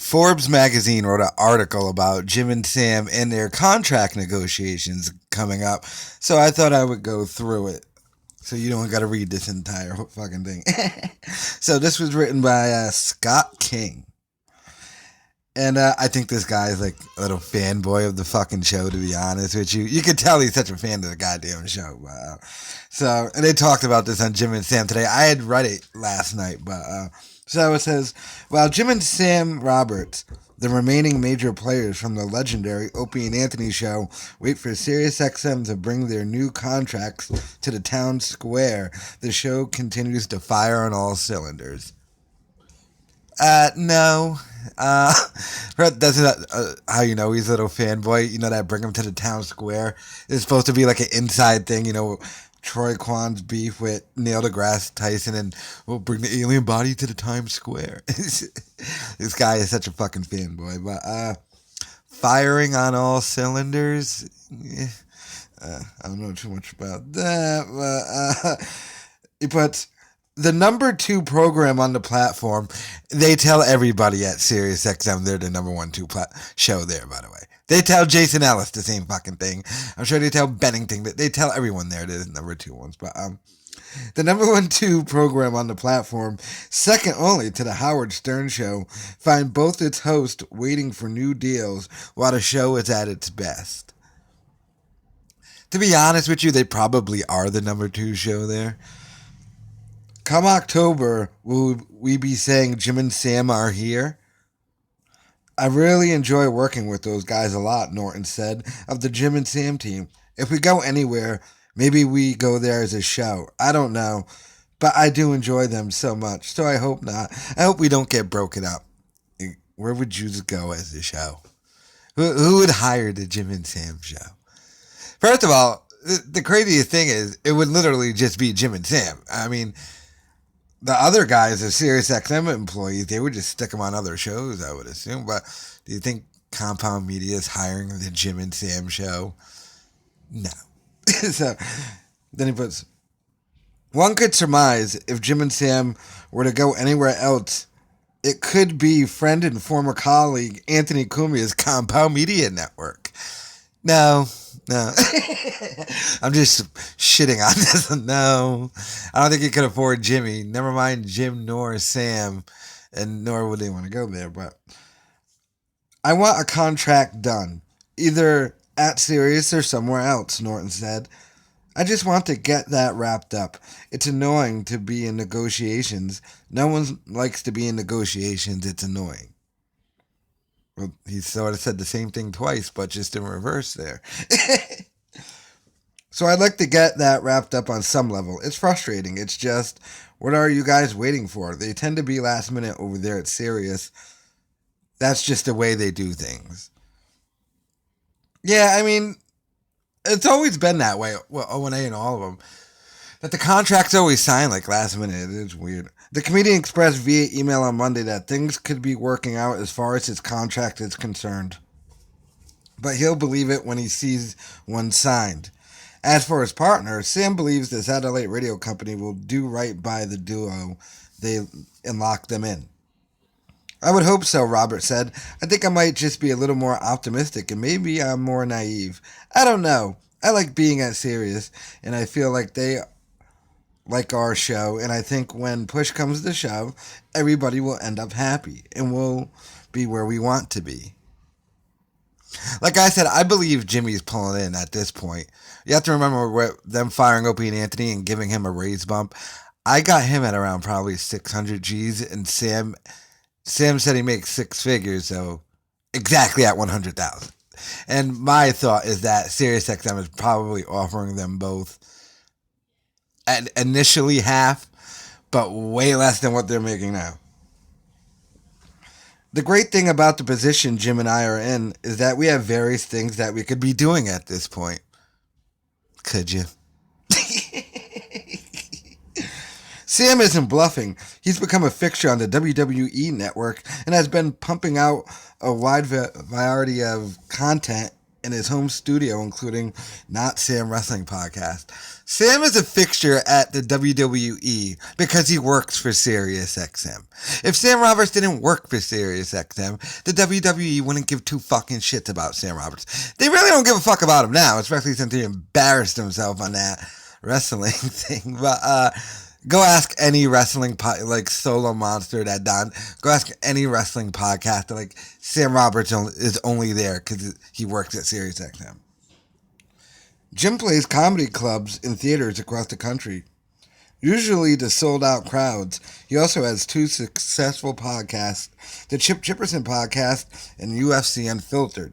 Forbes magazine wrote an article about Jim and Sam and their contract negotiations coming up, so I thought I would go through it. So you don't got to read this entire fucking thing. So this was written by Scott King. And I think this guy is like a little fanboy of the fucking show, to be honest with you. You can tell he's such a fan of the goddamn show. And they talked about this on Jim and Sam today. I had read it last night, so it says, while Jim and Sam Roberts, the remaining major players from the legendary Opie and Anthony show, wait for Sirius XM to bring their new contracts to the town square, the show continues to fire on all cylinders. No. That's how you know he's a little fanboy. You know that bring him to the town square. It's supposed to be like an inside thing, you know, Troy Kwan's beef with Neil deGrasse Tyson, and we'll bring the alien body to the Times Square. This guy is such a fucking fanboy. But firing on all cylinders, I don't know too much about that. But he puts the number 2 program on the platform. They tell everybody at Sirius XM they're the number 1 show there, by the way. They tell Jason Ellis the same fucking thing. I'm sure they tell Bennington. They tell everyone there they're the number 2 ones. But the number 2 program on the platform, second only to the Howard Stern show, find both its hosts waiting for new deals while the show is at its best. To be honest with you, they probably are the number 2 show there. Come October, will we be saying Jim and Sam are here? I really enjoy working with those guys a lot, Norton said, of the Jim and Sam team. If we go anywhere, maybe we go there as a show. I don't know, but I do enjoy them so much, so I hope not. I hope we don't get broken up. Where would you go as a show? Who would hire the Jim and Sam show? First of all, the craziest thing is, it would literally just be Jim and Sam. I mean, the other guys are Sirius XM employees. They would just stick them on other shows, I would assume. But do you think Compound Media is hiring the Jim and Sam show? No. So then he puts, one could surmise if Jim and Sam were to go anywhere else, it could be friend and former colleague Anthony Cumia's Compound Media Network. No. I'm just shitting on this. No. I don't think he could afford Jimmy. Never mind Jim nor Sam, and nor would they want to go there. But I want a contract done, either at Sirius or somewhere else, Norton said. I just want to get that wrapped up. It's annoying to be in negotiations. No one likes to be in negotiations. It's annoying. Well, he sort of said the same thing twice, but just in reverse there. So I'd like to get that wrapped up on some level. It's frustrating. It's just, what are you guys waiting for? They tend to be last minute over there at Sirius. That's just the way they do things. Yeah, I mean, it's always been that way. Well, O&A and all of them. That the contracts always sign like last minute. It's weird. The comedian expressed via email on Monday that things could be working out as far as his contract is concerned. But he'll believe it when he sees one signed. As for his partner, Sam believes the satellite radio company will do right by the duo and lock them in. I would hope so, Robert said. I think I might just be a little more optimistic and maybe I'm more naive. I don't know. I like being at Sirius and I feel like they like our show, and I think when push comes to shove, everybody will end up happy and we'll be where we want to be. Like I said, I believe Jimmy's pulling in at this point. You have to remember them firing Opie and Anthony and giving him a raise bump. I got him at around probably 600 G's, and Sam said he makes 6 figures, so exactly at 100,000. And my thought is that SiriusXM is probably offering them both at initially half, but way less than what they're making now. The great thing about the position Jim and I are in is that we have various things that we could be doing at this point. Could you? Sam isn't bluffing. He's become a fixture on the WWE network and has been pumping out a wide variety of content in his home studio, including Not Sam Wrestling Podcast. Sam is a fixture at the WWE because he works for Sirius XM. If Sam Roberts didn't work for Sirius XM, the WWE wouldn't give two fucking shits about Sam Roberts. They really don't give a fuck about him now, especially since he embarrassed himself on that wrestling thing. But go ask any wrestling solo monster that done. Go ask any wrestling podcast. Like, Sam Roberts is only there because he works at Sirius XM. Jim plays comedy clubs in theaters across the country, usually to sold-out crowds. He also has two successful podcasts, the Chipperson podcast and UFC Unfiltered,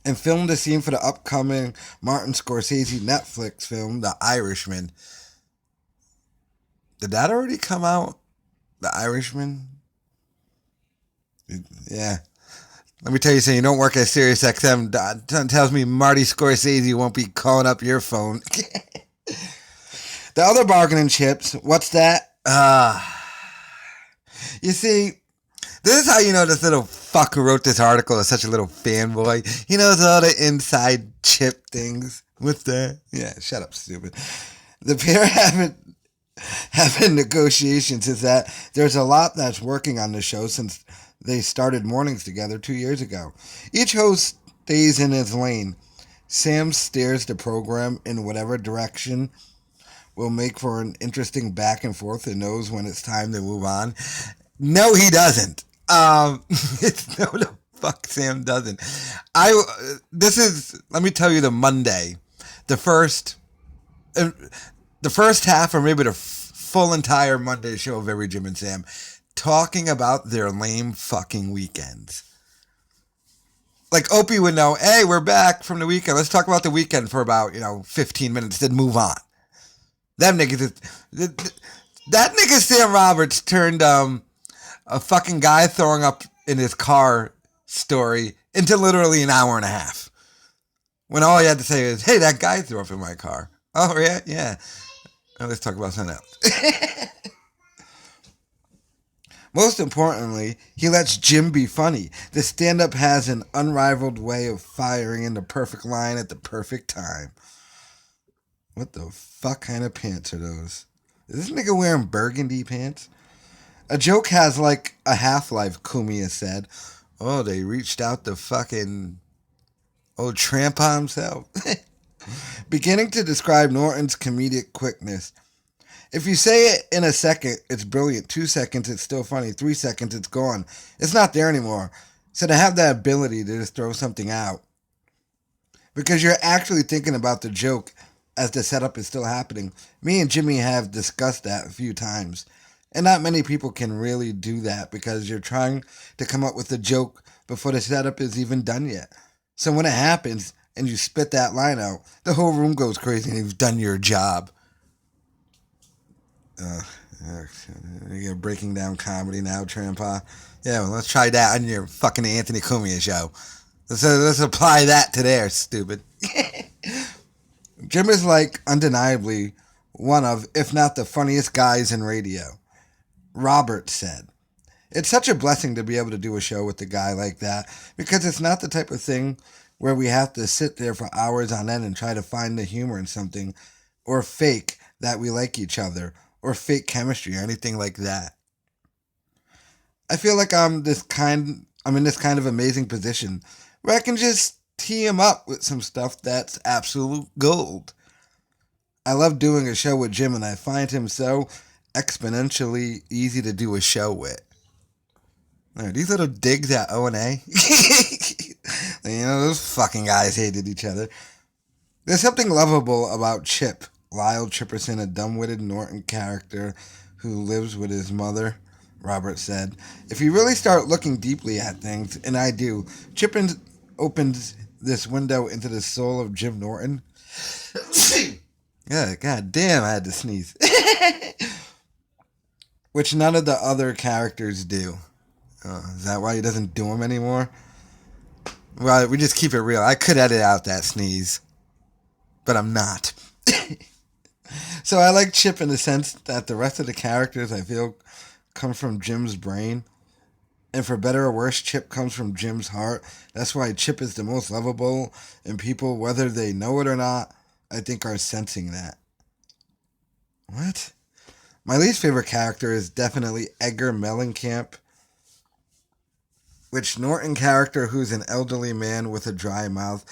and filmed a scene for the upcoming Martin Scorsese Netflix film, The Irishman. Did that already come out? The Irishman? Yeah. Let me tell you something. You don't work at Sirius XM. Tells me Marty Scorsese won't be calling up your phone. The other bargaining chips. What's that? You see, this is how you know this little fuck who wrote this article is such a little fanboy. He knows all the inside chip things. What's that? Yeah, shut up, stupid. The pair having negotiations is that there's a lot that's working on the show since they started mornings together 2 years ago. Each host stays in his lane. Sam steers the program in whatever direction will make for an interesting back and forth and knows when it's time to move on. No, he doesn't. It's no, the fuck Sam doesn't. Let me tell you the Monday. The first half, or maybe the full entire Monday show of every Jim and Sam, talking about their lame fucking weekends. Like, Opie would know, hey, we're back from the weekend. Let's talk about the weekend for about, 15 minutes, then move on. Them niggas, that nigga Sam Roberts turned a fucking guy throwing up in his car story into literally an hour and a half. When all he had to say is, hey, that guy threw up in my car. Oh, yeah? Yeah. Now let's talk about something else. Most importantly, he lets Jim be funny. The stand-up has an unrivaled way of firing in the perfect line at the perfect time. What the fuck kind of pants are those? Is this nigga wearing burgundy pants? A joke has like a half-life, Kumia said. Oh, they reached out to fucking old Trampa himself. Beginning to describe Norton's comedic quickness. If you say it in a second, it's brilliant. 2 seconds, it's still funny. 3 seconds, it's gone. It's not there anymore. So to have that ability to just throw something out, because you're actually thinking about the joke as the setup is still happening. Me and Jimmy have discussed that a few times. And not many people can really do that because you're trying to come up with a joke before the setup is even done yet. So when it happens and you spit that line out, the whole room goes crazy and you've done your job. You're breaking down comedy now, Trampa. Yeah, well, let's try that on your fucking Anthony Cumia show. Let's apply that to there, stupid. Jim is undeniably one of, if not the funniest guys in radio. Robert said, it's such a blessing to be able to do a show with a guy like that because it's not the type of thing where we have to sit there for hours on end and try to find the humor in something or fake that we like each other or fake chemistry or anything like that. I feel like I'm in this kind of amazing position where I can just tee him up with some stuff that's absolute gold. I love doing a show with Jim and I find him so exponentially easy to do a show with. These little digs at O&A. Those fucking guys hated each other. There's something lovable about Chip, Lyle Chipperson, a dumb-witted Norton character who lives with his mother, Robert said. If you really start looking deeply at things, and I do, Chippin opens this window into the soul of Jim Norton. Yeah, god damn, I had to sneeze. Which none of the other characters do. Is that why he doesn't do them anymore? Well, we just keep it real. I could edit out that sneeze, but I'm not. So I like Chip in the sense that the rest of the characters I feel come from Jim's brain. And for better or worse, Chip comes from Jim's heart. That's why Chip is the most lovable, and people, whether they know it or not, I think are sensing that. What? My least favorite character is definitely Edgar Mellencamp, which Norton character who's an elderly man with a dry mouth.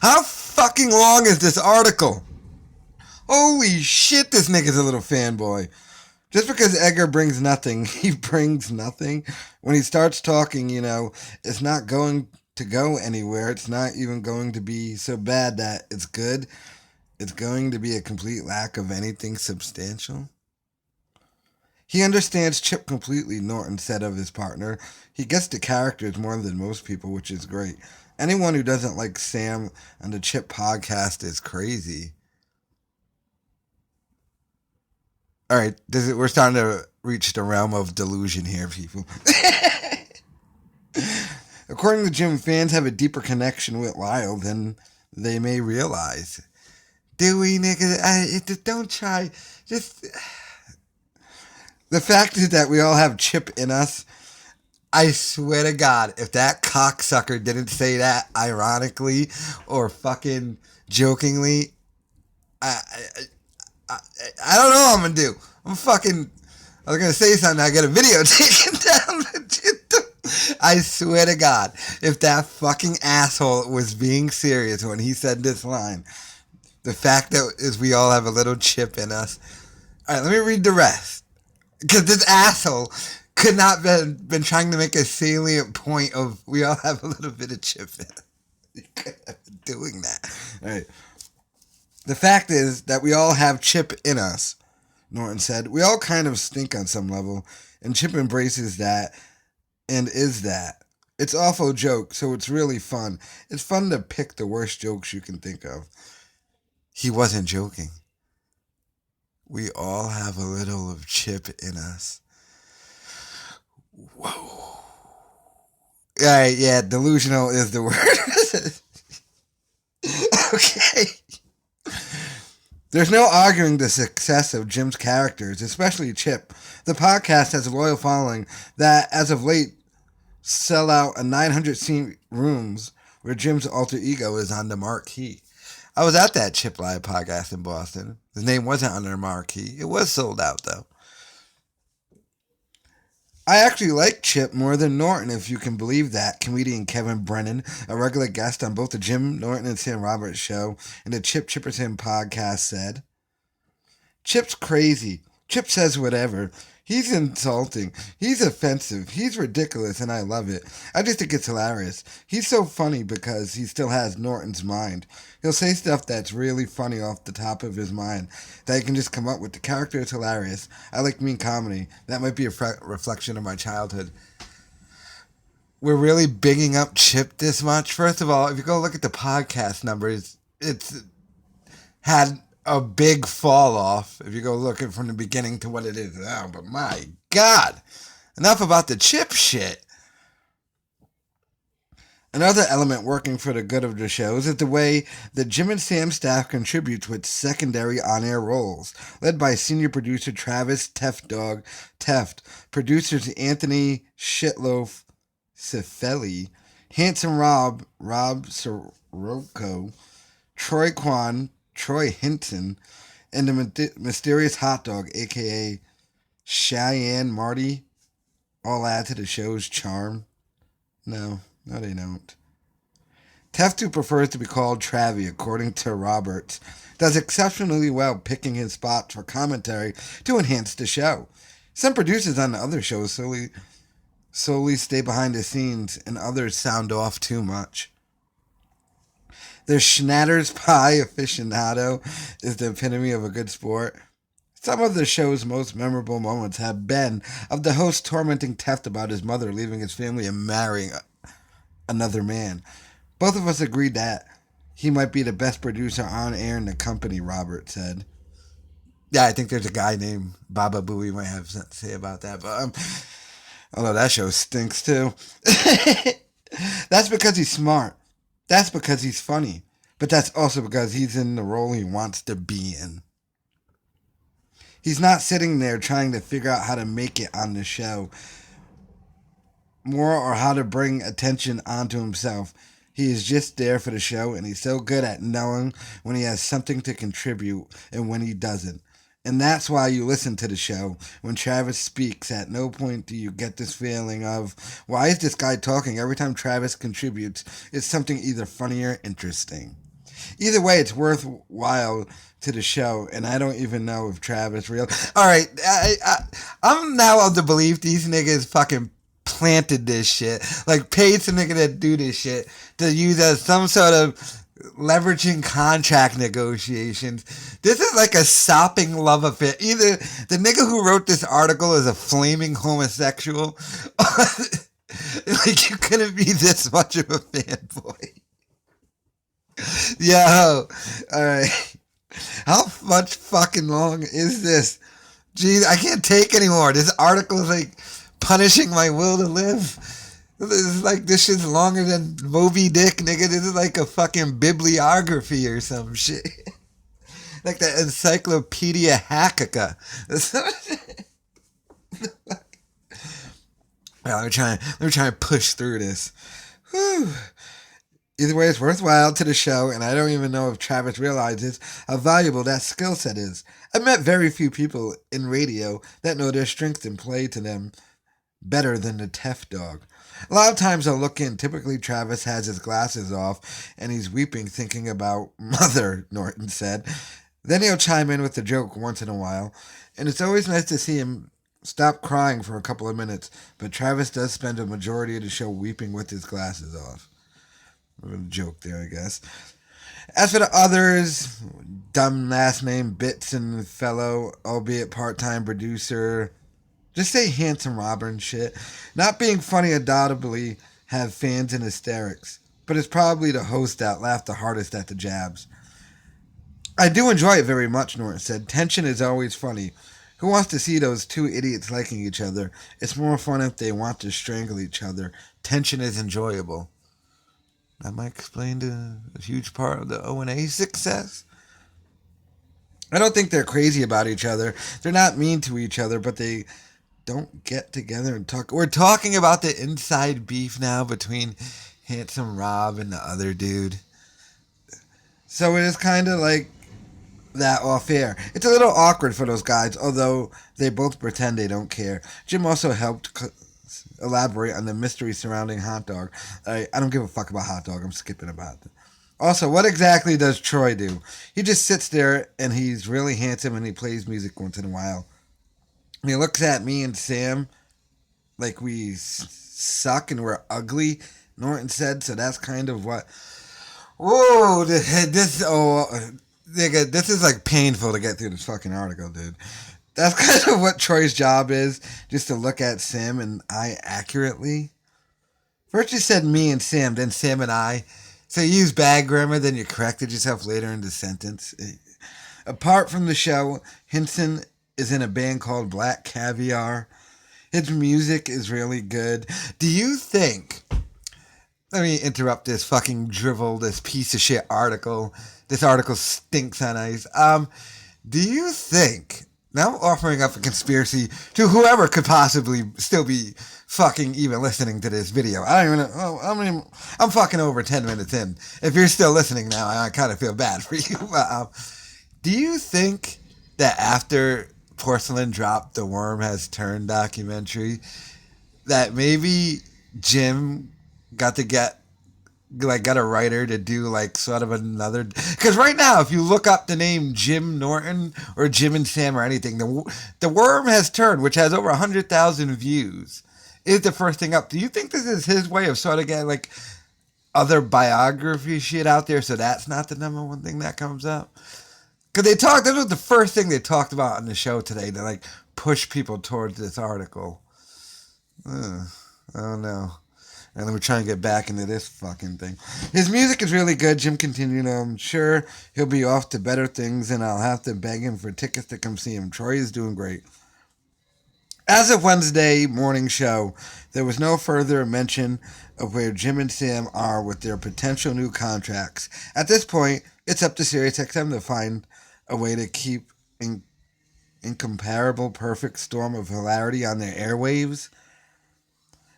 How fucking long is this article? Holy shit, this nigga's a little fanboy. Just because Edgar brings nothing, he brings nothing. When he starts talking, it's not going to go anywhere. It's not even going to be so bad that it's good. It's going to be a complete lack of anything substantial. He understands Chip completely, Norton said of his partner. He gets the characters more than most people, which is great. Anyone who doesn't like Sam on the Chip podcast is crazy. All right, we're starting to reach the realm of delusion here, people. According to Jim, fans have a deeper connection with Lyle than they may realize. Do we, nigga? Don't try. Just... The fact is that we all have Chip in us. I swear to God, if that cocksucker didn't say that ironically or fucking jokingly, I don't know what I'm gonna do. I was gonna say something, I got a video taken down. I swear to God, if that fucking asshole was being serious when he said this line, the fact that is we all have a little Chip in us. Alright, let me read the rest. Because this asshole could not have been trying to make a salient point of we all have a little bit of Chip in us. He could have been doing that. Alright. The fact is that we all have Chip in us, Norton said. We all kind of stink on some level, and Chip embraces that and is that. It's an awful joke, so it's really fun. It's fun to pick the worst jokes you can think of. He wasn't joking. We all have a little of Chip in us. Whoa. Alright, yeah, delusional is the word. Okay. There's no arguing the success of Jim's characters, especially Chip. The podcast has a loyal following that, as of late, sell out a 900-seat rooms where Jim's alter ego is on the marquee. I was at that Chip Live podcast in Boston. His name wasn't on the marquee. It was sold out, though. I actually like Chip more than Norton, if you can believe that. Comedian Kevin Brennan, a regular guest on both the Jim Norton and Sam Roberts show and the Chipperson podcast, said, Chip's crazy. Chip says whatever. He's insulting. He's offensive. He's ridiculous, and I love it. I just think it's hilarious. He's so funny because he still has Norton's mind. He'll say stuff that's really funny off the top of his mind that he can just come up with. The character is hilarious. I like mean comedy. That might be a reflection of my childhood. We're really bigging up Chip this much. First of all, if you go look at the podcast numbers, it's had a big fall off if you go looking from the beginning to what it is now. But my God, enough about the Chip shit. Another element working for the good of the shows is the way the Jim and Sam staff contributes with secondary on-air roles, led by senior producer Travis Teft, producers Anthony Shitloaf Cifelli, Handsome Rob Sirocco, Troy Kwan, Troy Hinton, and the mysterious hot dog, a.k.a. Cheyenne Marty, all add to the show's charm. No, they don't. Teft, who prefers to be called Travie, according to Roberts, does exceptionally well picking his spots for commentary to enhance the show. Some producers on the other shows solely stay behind the scenes, and others sound off too much. The Schnatter's Pie aficionado is the epitome of a good sport. Some of the show's most memorable moments have been of the host tormenting Teft about his mother leaving his family and marrying another man. Both of us agreed that he might be the best producer on air in the company, Robert said. Yeah, I think there's a guy named Baba Booey might have something to say about that, but although that show stinks too. That's because he's smart. That's because he's funny. But that's also because he's in the role he wants to be in. He's not sitting there trying to figure out how to make it on the show. more or how to bring attention onto himself. He is just there for the show, and he's so good at knowing when he has something to contribute and when he doesn't. And that's why you listen to the show. When Travis speaks, at no point do you get this feeling of, why is this guy talking? Every time Travis contributes, it's something either funny or interesting. Either way, it's worthwhile to the show, and I don't even know if Travis real. All right, I'm now of the belief these niggas fucking planted this shit, like paid some nigga that do this shit to use as some sort of leveraging contract negotiations. This is like a sopping love affair. Either the nigga who wrote this article is a flaming homosexual, like you couldn't be this much of a fanboy. Yo, alright. How much fucking long is this? Jeez, I can't take anymore. This article is like punishing my will to live. This is like, this shit's longer than Moby Dick, nigga. This is like a fucking bibliography or some shit. Like the Encyclopedia Hackica. Well, let me try and push through this. Whew. Either way, it's worthwhile to the show, and I don't even know if Travis realizes how valuable that skill set is. I've met very few people in radio that know their strengths and play to them better than the Tef Dog. A lot of times I'll look in. Typically, Travis has his glasses off, and he's weeping thinking about Mother, Norton said. Then he'll chime in with a joke once in a while, and it's always nice to see him stop crying for a couple of minutes, but Travis does spend a majority of the show weeping with his glasses off. A little joke there, I guess. As for the others, dumb last name Bitson fellow, albeit part-time producer, just say handsome Robber and shit. Not being funny undoubtedly have fans in hysterics, but it's probably the host that laughed the hardest at the jabs. I do enjoy it very much, Norton said. Tension is always funny. Who wants to see those two idiots liking each other? It's more fun if they want to strangle each other. Tension is enjoyable. That might explain a huge part of the O&A success. I don't think they're crazy about each other. They're not mean to each other, but they don't get together and talk. We're talking about the inside beef now between Handsome Rob and the other dude. So it is kind of like that off air. It's a little awkward for those guys, although they both pretend they don't care. Jim also helped elaborate on the mystery surrounding Hot Dog. I don't give a fuck about Hot Dog. I'm skipping about it. Also, what exactly does Troy do? He just sits there and he's really handsome and he plays music once in a while. He looks at me and Sam like we suck and we're ugly, Norton said, so that's kind of what... Whoa, this nigga, this is like painful to get through this fucking article, dude. That's kind of what Troy's job is, just to look at Sam and I accurately. First you said me and Sam, then Sam and I. So you use bad grammar, then you corrected yourself later in the sentence. Apart from the show, Henson is in a band called Black Caviar. His music is really good. Do you think... Let me interrupt this fucking drivel, this piece of shit article. This article stinks on ice. Do you think... Now I'm offering up a conspiracy to whoever could possibly still be fucking even listening to this video. I don't even know. I'm fucking over 10 minutes in. If you're still listening now, I kind of feel bad for you. Do you think that after Porcelain dropped the Worm Has Turned documentary, that maybe Jim got a writer to do like sort of another, because right now if you look up the name Jim Norton or Jim and Sam or anything, the Worm Has Turned, which has over 100,000 views, is the first thing up. Do you think this is his way of sort of getting like other biography shit out there, so that's not the number one thing that comes up? Because this was the first thing they talked about on the show today to like push people towards this article. I don't know. And let me try and get back into this fucking thing. His music is really good, Jim continued. I'm sure he'll be off to better things, and I'll have to beg him for tickets to come see him. Troy is doing great. As of Wednesday morning show, there was no further mention of where Jim and Sam are with their potential new contracts. At this point, it's up to Sirius XM to find a way to keep incomparable perfect storm of hilarity on their airwaves.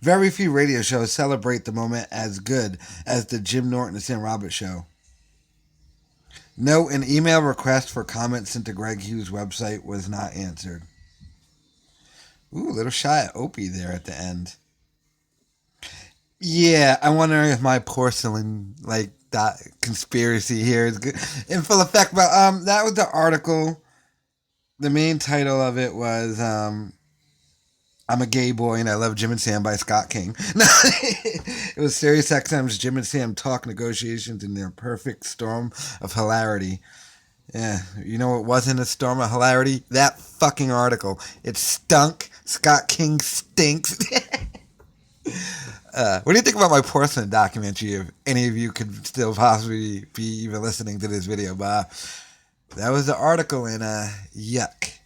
Very few radio shows celebrate the moment as good as the Jim Norton and Sam Roberts show. No, an email request for comments sent to Greg Hughes' website was not answered. Ooh, a little shy at Opie there at the end. Yeah, I wonder if my porcelain like that conspiracy here is good in full effect. But that was the article. The main title of it was "I'm a Gay Boy and I Love Jim and Sam" by Scott King. It was Sirius XM's Jim and Sam talk negotiations in their perfect storm of hilarity. Yeah, you know what wasn't a storm of hilarity? That fucking article. It stunk. Scott King stinks. What do you think about my porcelain documentary? If any of you could still possibly be even listening to this video, but that was the article, and yuck.